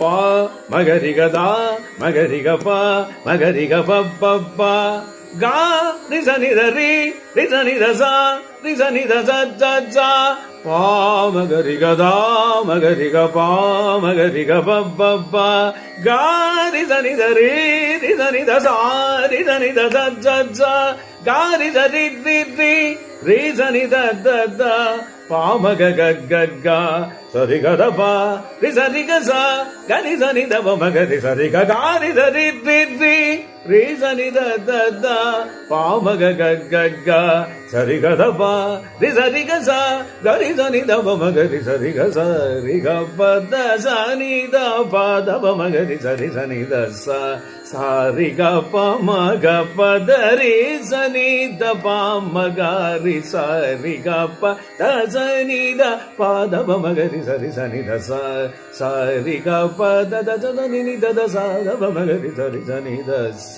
பா மகரிகதா மகரிகபா மகரிகபப்பா கா ரிசனிதரி ரிசனிதசா ரிசனிதசா பா மகரிகதா மகரிகபா மகரிகபப்பா கா ரிசனிதரி ரிசனிதசா ரிசனிதசா கா ரிசரி ரிசனித பாமக கக்கா சரி கதபா ரிசரி கசா கரி சனி தப மகரி சரி ககாரி சரி ரிசனி த பாமக கக்கா சரி கதபா ரிசரி கசா கரி சனி தப மகரி சரி கசா ரி கபத சனி த பதப மகரி சரி சனி தச சாரி கப மக பதரி சனி த பாமகாரி சரி கப தசனி த பதப மகரி சரி சனி தச சரி கப த த த நி த த ச த ப மகரி சரி சனி தச